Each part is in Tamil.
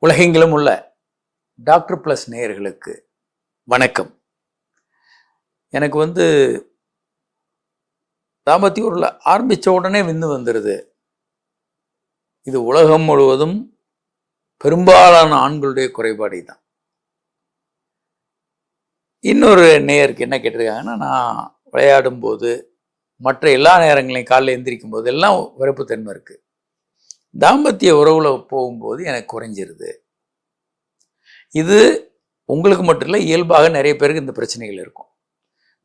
உலகெங்கிலும் உள்ள டாக்டர் பிளஸ் நேயர்களுக்கு வணக்கம். எனக்கு தாம்பத்திய உறவுல ஆரம்பித்த உடனே விந்து வந்துடுது. இது உலகம் முழுவதும் பெரும்பாலான ஆண்களுடைய குறைபாடு தான். இன்னொரு நேயருக்கு என்ன கேட்டிருக்காங்கன்னா, நான் விளையாடும் போது மற்ற எல்லா நேரங்களையும் காலையில் எந்திரிக்கும் போது எல்லாம் விருப்பத்தன்மை இருக்குது, தாம்பத்திய உறவுல போகும்போது எனக்கு குறைஞ்சிருது. இது உங்களுக்கு மட்டும் இல்லை, இயல்பாக நிறைய பேருக்கு இந்த பிரச்சனைகள் இருக்கும்.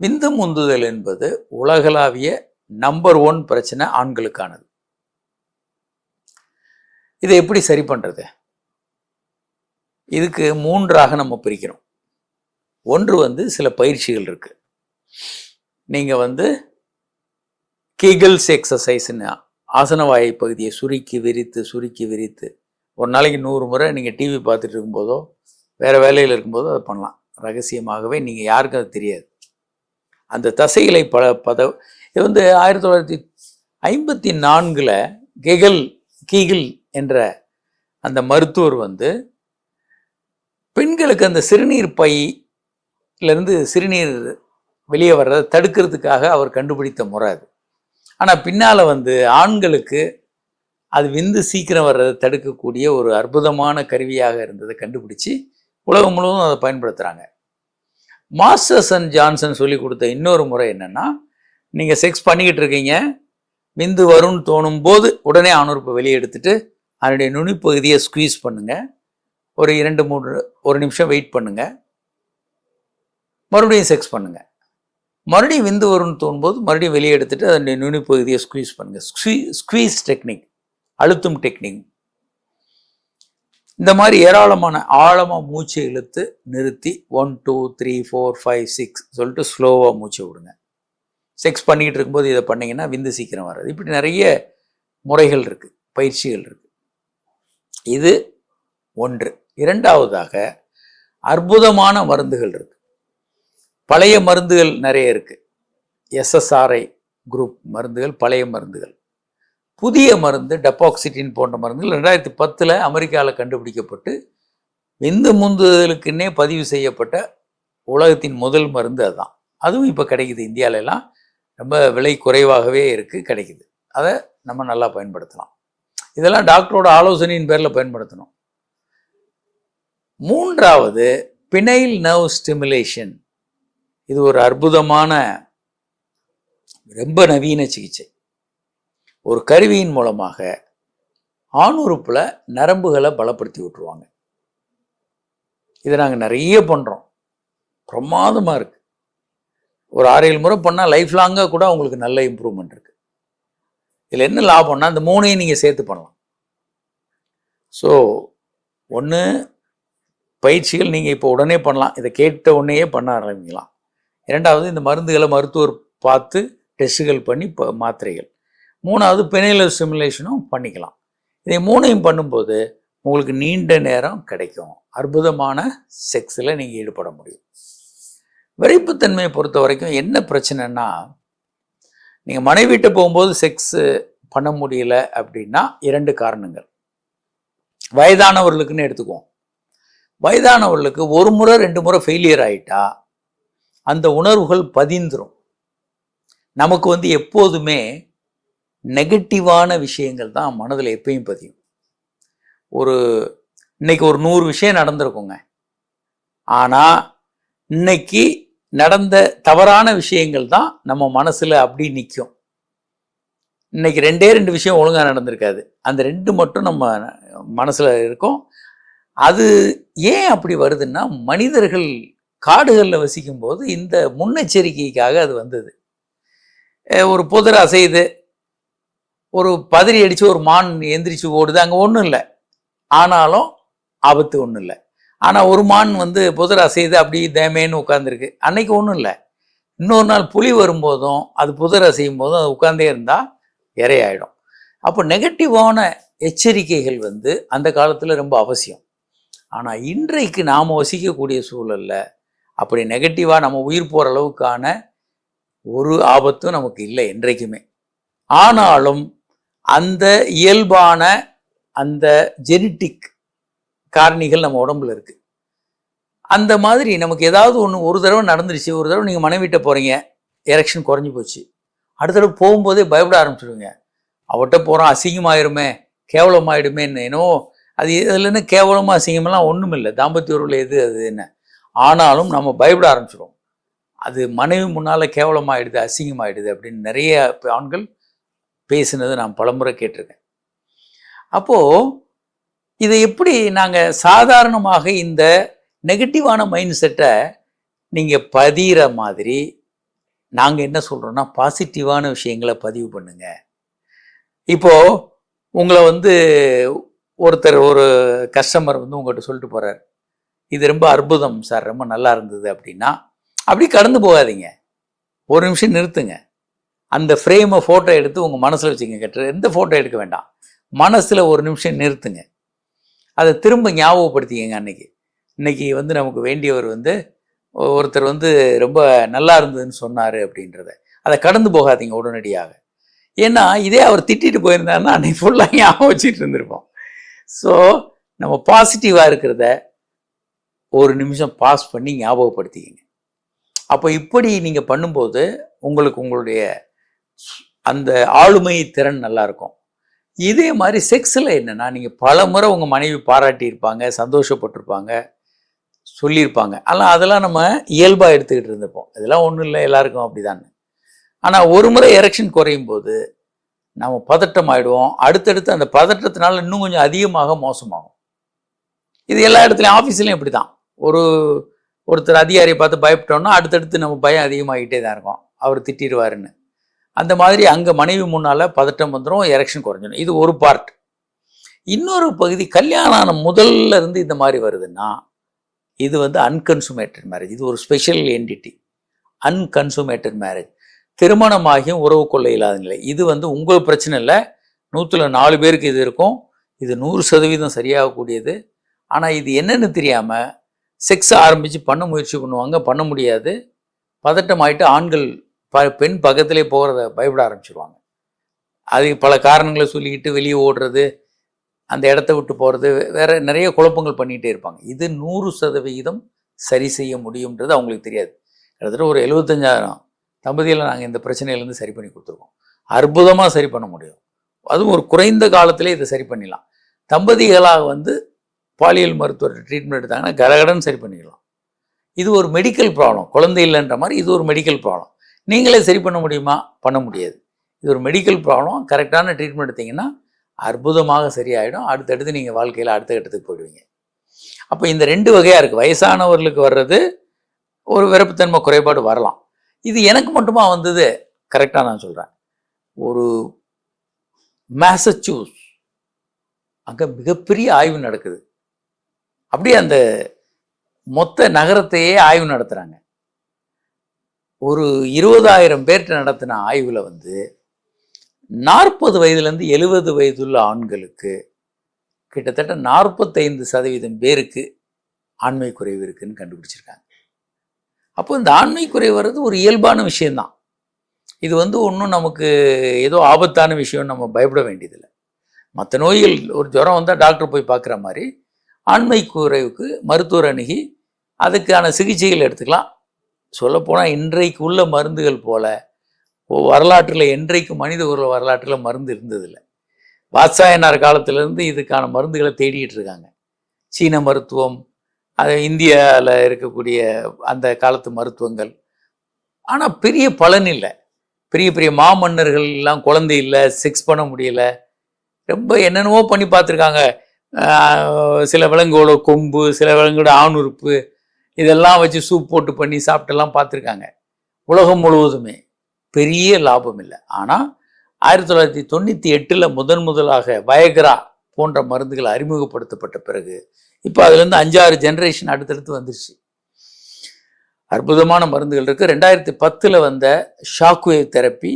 விந்து முந்துதல் என்பது உலகளாவிய நம்பர் 1 பிரச்சனை ஆண்களுக்கானது. இதை எப்படி சரி பண்ணுறது? இதுக்கு 3ஆக நம்ம பிரிக்கிறோம். ஒன்று சில பயிற்சிகள் இருக்கு. நீங்கள் கீகல்ஸ் எக்ஸசைஸ்ன்னு ஆசனவாயை பகுதியை சுருக்கி விரித்து ஒரு நாளைக்கு 100 முறை நீங்கள் டிவி பார்த்துட்டு இருக்கும்போதோ வேறு வேலையில் இருக்கும்போதோ அதை பண்ணலாம். ரகசியமாகவே நீங்கள் யாருக்கும் அது தெரியாது. அந்த தசைகளை இது 1954 கீகில் என்ற அந்த மருத்துவர் பெண்களுக்கு அந்த சிறுநீர் பையிலிருந்து சிறுநீர் வெளியே வர்றதை தடுக்கிறதுக்காக அவர் கண்டுபிடித்த முறை அது. ஆனால் பின்னால் ஆண்களுக்கு அது விந்து சீக்கிரம் வர்றதை தடுக்கக்கூடிய ஒரு அற்புதமான கருவியாக இருந்ததை கண்டுபிடிச்சி உலகம் முழுவதும் அதை பயன்படுத்துகிறாங்க. மாஸ்டர்ஸ் அண்ட் ஜான்சன் சொல்லி கொடுத்த இன்னொரு முறை என்னென்னா, நீங்கள் செக்ஸ் பண்ணிக்கிட்டு இருக்கீங்க, விந்து வரும்னு தோணும் போது உடனே ஆணுறுப்பை வெளியே எடுத்துட்டு அதனுடைய நுனிப்பகுதியை ஸ்குவீஸ் பண்ணுங்கள். ஒரு 2-3 நிமிஷம் வெயிட் பண்ணுங்கள், மறுபடியும் செக்ஸ் பண்ணுங்கள். மறுபடியும் விந்து வரும்னு தோணும்போது மறுபடியும் வெளியே எடுத்துட்டு அதனுடைய நுனிப்பகுதியை ஸ்குவீஸ் பண்ணுங்கள். ஸ்குவீஸ் டெக்னிக், அழுத்தும் டெக்னிக். இந்த மாதிரி ஏராளமான ஆழமாக மூச்சை இழுத்து நிறுத்தி 1 2 3 4 5 6 சொல்லிட்டு ஸ்லோவாக மூச்சை விடுங்க. செக்ஸ் பண்ணிக்கிட்டு இருக்கும்போது இதை பண்ணிங்கன்னா விந்து சீக்கிரம் வராது. இப்படி நிறைய முறைகள் இருக்குது, பயிற்சிகள் இருக்குது. இது ஒன்று. இரண்டாவதாக அற்புதமான மருந்துகள் இருக்குது. பழைய மருந்துகள் நிறைய இருக்குது. SSRI குரூப் மருந்துகள், பழைய மருந்துகள். புதிய மருந்து டெபாக்சிட்டின் போன்ற மருந்துகள் 2010 அமெரிக்காவில் கண்டுபிடிக்கப்பட்டு விந்து முந்துதலுக்குன்னே பதிவு செய்யப்பட்ட உலகத்தின் முதல் மருந்து அதுதான். அதுவும் இப்போ கிடைக்குது. இந்தியாவிலலாம் ரொம்ப விலை குறைவாகவே இருக்குது, கிடைக்குது. அதை நம்ம நல்லா பயன்படுத்தலாம். இதெல்லாம் டாக்டரோட ஆலோசனையின் பேரில் பயன்படுத்தணும். மூன்றாவது பினைல் நர்வ் ஸ்டிமுலேஷன். இது ஒரு அற்புதமான ரொம்ப நவீன சிகிச்சை. ஒரு கருவியின் மூலமாக ஆணுறுப்பில் நரம்புகளை பலப்படுத்தி விட்டுருவாங்க. இதை நாங்கள் நிறைய பண்ணுறோம், பிரமாதமாக இருக்குது. ஒரு 6-7 முறை பண்ணால் லைஃப் லாங்காக கூட உங்களுக்கு நல்ல இம்ப்ரூவ்மெண்ட் இருக்குது. இதில் என்ன லாபம்னா, இந்த 3ஐயும் நீங்கள் சேர்த்து பண்ணலாம். ஸோ ஒன்று, பயிற்சிகள் நீங்கள் இப்போ உடனே பண்ணலாம், இதை கேட்ட உடனேயே பண்ண ஆரம்பிக்கலாம். இரண்டாவது, இந்த மருந்துகளை மருத்துவர் பார்த்து டெஸ்ட்டுகள் பண்ணி மாத்திரைகள். மூணாவது, பெனிலர் ஸ்டிமுலேஷனும் பண்ணிக்கலாம். இதை 3ஐயும் பண்ணும்போது உங்களுக்கு நீண்ட நேரம் கிடைக்கும். அற்புதமான செக்ஸில் நீங்கள் ஈடுபட முடியும். விரைப்புத்தன்மையை பொறுத்த வரைக்கும் என்ன பிரச்சனைன்னா, நீங்கள் மனைவிட்ட போகும்போது செக்ஸு பண்ண முடியல அப்படின்னா 2 காரணங்கள். வயதானவர்களுக்குன்னு எடுத்துக்குவோம். வயதானவர்களுக்கு 1 முறை 2 முறை ஃபெயிலியர் ஆகிட்டா அந்த உணர்வுகள் பதிந்துடும். நமக்கு எப்போதுமே நெகட்டிவான விஷயங்கள் தான் மனதில் எப்பயும் பதியும். இன்னைக்கு ஒரு 100 விஷயம் நடந்திருக்குங்க, ஆனால் இன்னைக்கு நடந்த தவறான விஷயங்கள் தான் நம்ம மனசில் அப்படி நிற்கும். இன்னைக்கு 2 விஷயம் ஒழுங்காக நடந்திருக்காது, அந்த 2 மட்டும் நம்ம மனசில் இருக்கும். அது ஏன் அப்படி வருதுன்னா, மனிதர்கள் காடுகளில் வசிக்கும் போது இந்த முன்னெச்சரிக்கைக்காக அது வந்தது. ஒரு புதர் அசையுது, ஒரு பதறி அடித்து ஒரு மான் எந்திரிச்சு ஓடுது, அங்கே ஒன்றும் இல்லை, ஆனாலும் ஆபத்து ஒன்றும் இல்லை. ஆனால் ஒரு மான் புதர் அசையுது, அப்படி தேமேன்னு உட்காந்துருக்கு, அன்னைக்கு ஒன்றும் இல்லை. இன்னொரு நாள் புலி வரும்போதும் அது புதர் அசையும் போதும் அது உட்காந்தே இருந்தால் இரையாயிடும். அப்போ நெகட்டிவான எச்சரிக்கைகள் அந்த காலத்தில் ரொம்ப அவசியம். ஆனால் இன்றைக்கு நாம் வசிக்கக்கூடிய சூழலில் அப்படி நெகட்டிவாக நம்ம உயிர் போகிற அளவுக்கான ஒரு ஆபத்தும் நமக்கு இல்லை என்றைக்குமே. ஆனாலும் அந்த இயல்பான அந்த ஜெனட்டிக் காரணிகள் நம்ம உடம்புல இருக்குது. அந்த மாதிரி நமக்கு ஏதாவது ஒன்று ஒரு தடவை நடந்துருச்சு, ஒரு தடவை நீங்கள் மனைவிட்ட போகிறீங்க, எரெக்ஷன் குறைஞ்சி போச்சு, அடுத்த தடவை போகும்போதே பயப்பட ஆரம்பிச்சிடுவீங்க. அவட்ட போகிறோம் அசிங்கமாயிருமே, கேவலமாயிடுமேன்னு. ஏன்னோ அது இதுலன்னு கேவலமாக அசிங்கமெல்லாம் ஒன்றும் இல்லை, தாம்பத்திய உறவில் எது அது என்ன. ஆனாலும் நம்ம பயப்பட ஆரம்பிச்சிடுவோம். அது மனைவி முன்னால் கேவலமாயிடுது, அசிங்கமாயிடுது அப்படின்னு நிறைய ஆண்கள் பேசினது நான் பலமுறை கேட்டிருக்கேன். அப்போது இதை எப்படி நாங்கள் சாதாரணமாக இந்த நெகட்டிவான மைண்ட் செட்டை நீங்கள் பதிகிற மாதிரி நாங்கள் என்ன சொல்கிறோன்னா பாசிட்டிவான விஷயங்களை பதிவு பண்ணுங்க. இப்போது உங்களை ஒருத்தர் ஒரு கஸ்டமர் உங்கள்கிட்ட சொல்லிட்டு போகிறார், இது ரொம்ப அற்புதம் சார், ரொம்ப நல்லா இருந்தது அப்படின்னா, அப்படி கடந்து போகாதீங்க, ஒரு நிமிஷம் நிறுத்துங்க. அந்த ஃப்ரேமை ஃபோட்டோ எடுத்து உங்கள் மனசில் வச்சுங்க. கேட்டு எந்த ஃபோட்டோ எடுக்க வேண்டாம், மனசில் ஒரு நிமிஷம் நிறுத்துங்க. அதை திரும்ப ஞாபகப்படுத்திக்கங்க. இன்னைக்கு நமக்கு வேண்டியவர் ஒருத்தர் ரொம்ப நல்லா இருந்ததுன்னு சொன்னார் அப்படின்றத அதை கடந்து போகாதீங்க உடனடியாக. ஏன்னா இதே அவர் திட்டிட்டு போயிருந்தாருன்னா அன்னைக்கு ஃபுல்லாக ஞாபகம் வச்சுட்டு இருந்திருப்போம். ஸோ நம்ம பாசிட்டிவாக இருக்கிறத ஒரு நிமிஷம் பாஸ் பண்ணி ஞாபகப்படுத்திக்கிங்க. அப்போ இப்படி நீங்கள் பண்ணும்போது உங்களுக்கு உங்களுடைய அந்த ஆளுமை திறன் நல்லாயிருக்கும். இதே மாதிரி செக்ஸில் என்னென்னா, நீங்கள் பல முறை உங்கள் மனைவி பாராட்டியிருப்பாங்க, சந்தோஷப்பட்டிருப்பாங்க, சொல்லியிருப்பாங்க. ஆனால் அதெல்லாம் நம்ம இயல்பாக எடுத்துக்கிட்டு இருந்திருப்போம், இதெல்லாம் ஒன்றும் இல்லை எல்லாருக்கும் அப்படிதான். ஆனால் ஒரு முறை எரெக்ஷன் குறையும் போது நம்ம பதட்டம் ஆகிடுவோம். அடுத்தடுத்து அந்த பதட்டத்தினால இன்னும் கொஞ்சம் அதிகமாக மோசமாகும். இது எல்லா இடத்துலையும், ஆஃபீஸ்லையும் இப்படி தான். ஒருத்தர் அதிகாரியை பார்த்து பயப்பட்டோம்னா அடுத்தடுத்து நம்ம பயம் அதிகமாகிட்டே தான் இருக்கும், அவர் திட்டிடுவாருன்னு. அந்த மாதிரி அங்கே மனைவி முன்னால் பதட்டம் வந்துடும், எரெக்ஷன் குறைஞ்சிடும். இது ஒரு பார்ட். இன்னொரு பகுதி, கல்யாணம் ஆன முதல்ல இருந்து இந்த மாதிரி வருதுன்னா இது அன்கன்சுமேட்டட் மேரேஜ். இது ஒரு ஸ்பெஷல் என்டிட்டி, அன்கன்சுமேட்டட் மேரேஜ். திருமணமாகியும் உறவு கொள்ள இல்லாத நிலை. இது உங்கள் பிரச்சனை இல்லை, 100ல் 4 பேருக்கு இது இருக்கும். இது 100% சரியாகக்கூடியது. ஆனால் இது என்னன்னு தெரியாமல் செக்ஸ் ஆரம்பித்து பண்ண முயற்சி பண்ணுவாங்க, பண்ண முடியாது, பதட்டம் ஆகிட்டு ஆண்கள் பெண் பக்கத்திலே போகிறத பயப்பட ஆரம்பிச்சிருவாங்க. அது பல காரணங்களை சொல்லிக்கிட்டு வெளியே ஓடுறது, அந்த இடத்த விட்டு போகிறது, வேறு நிறைய குழப்பங்கள் பண்ணிகிட்டே இருப்பாங்க. இது 100% சரி செய்ய முடியுன்றது அவங்களுக்கு தெரியாது. கிட்டத்தட்ட ஒரு 75,000 தம்பதியில் நாங்கள் இந்த பிரச்சனையிலேருந்து சரி பண்ணி கொடுத்துருக்கோம். அற்புதமாக சரி பண்ண முடியும். அதுவும் ஒரு குறைந்த காலத்திலே இதை சரி பண்ணிடலாம். தம்பதிகளாக பாலியல் மருத்துவர் ட்ரீட்மெண்ட் எடுத்தாங்கன்னா கடகடன்னு சரி பண்ணிக்கலாம். இது ஒரு மெடிக்கல் ப்ராப்ளம், குழந்தை இல்லைன்ற மாதிரி இது ஒரு மெடிக்கல் ப்ராப்ளம். நீங்களே சரி பண்ண முடியுமா? பண்ண முடியாது. இது ஒரு மெடிக்கல் ப்ராப்ளம். கரெக்டான ட்ரீட்மெண்ட் எடுத்திங்கன்னா அற்புதமாக சரியாயிடும். அடுத்தடுத்து நீங்கள் வாழ்க்கையில் அடுத்த கட்டத்துக்கு போயிடுவீங்க. அப்போ இந்த 2 வகையாக இருக்குது. வயசானவர்களுக்கு வர்றது ஒரு விருப்பத்தன்மை குறைபாடு வரலாம். இது எனக்கு மட்டுமா வந்தது? கரெக்டாக நான் சொல்கிறேன். ஒரு மேசச்சூஸ் அங்கே மிகப்பெரிய ஆய்வு நடக்குது. அப்படியே அந்த மொத்த நகரத்தையே ஆய்வு நடத்துகிறாங்க. ஒரு 20,000 பேர்கிட்ட நடத்தின ஆய்வில் 40 வயதுலேருந்து 70 வயதுள்ள ஆண்களுக்கு கிட்டத்தட்ட 45% பேருக்கு ஆண்மை குறைவு இருக்குதுன்னு கண்டுபிடிச்சிருக்காங்க. அப்போ இந்த ஆண்மை குறைவு வர்றது ஒரு இயல்பான விஷயந்தான். இது ஒன்றும் நமக்கு ஏதோ ஆபத்தான விஷயம், நம்ம பயப்பட வேண்டியதில்லை. மற்ற நோய்கள், ஒரு ஜுரம் வந்தால் டாக்டர் போய் பார்க்குற மாதிரி ஆண்மை குறைவுக்கு மருத்துவர் அணுகி அதுக்கான சிகிச்சைகள் எடுத்துக்கலாம். சொல்லப்போனால் இன்றைக்கு உள்ள மருந்துகள் போல் வரலாற்றில் என்றைக்கு மனித உருவ வரலாற்றில் மருந்து இருந்ததில்லை. வாத்சாயனார் காலத்திலேருந்து இதுக்கான மருந்துகளை தேடிட்டு இருக்காங்க. சீன மருத்துவம், அது இந்தியாவில் இருக்கக்கூடிய அந்த காலத்து மருத்துவங்கள். ஆனால் பெரிய பலன் இல்லை. பெரிய பெரிய மாமன்னர்கள் எல்லாம் குழந்தை இல்லை, செக்ஸ் பண்ண முடியல, ரொம்ப என்னென்னவோ பண்ணி பார்த்துருக்காங்க. சில விலங்கோட கொம்பு, சில விலங்கோட ஆணுறுப்பு, இதெல்லாம் வச்சு சூப் போட்டு பண்ணி சாப்பிட்டெல்லாம் பார்த்துருக்காங்க. உலகம் முழுவதுமே பெரிய லாபம் இல்லை. ஆனால் 1998 முதலாக வயக்ரா போன்ற மருந்துகள் அறிமுகப்படுத்தப்பட்ட பிறகு இப்போ அதுலேருந்து 5-6 ஜென்ரேஷன் அடுத்தடுத்து வந்துருச்சு. அற்புதமான மருந்துகள் இருக்குது. 2010 வந்த ஷாக்வேவ் தெரப்பி,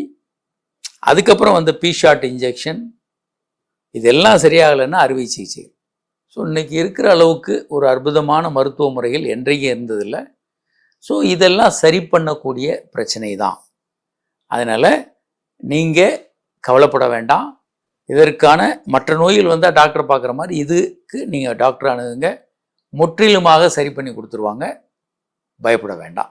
அதுக்கப்புறம் வந்த பி-ஷாட் இன்ஜெக்ஷன், இதெல்லாம் சரியாகலைன்னா அறுவை சிகிச்சை. ஸோ இன்றைக்கி இருக்கிற அளவுக்கு ஒரு அற்புதமான மருத்துவ முறைகள் என்றைக்கும் இருந்ததில்லை. ஸோ இதெல்லாம் சரி பண்ணக்கூடிய பிரச்சனை தான். அதனால் நீங்கள் கவலைப்பட வேண்டாம். இதற்கான மற்ற நோய்கள் வந்தால் டாக்டர் பார்க்குற மாதிரி இதுக்கு நீங்கள் டாக்டர் அணுகுங்க, முற்றிலுமாக சரி பண்ணி கொடுத்துருவாங்க. பயப்பட வேண்டாம்.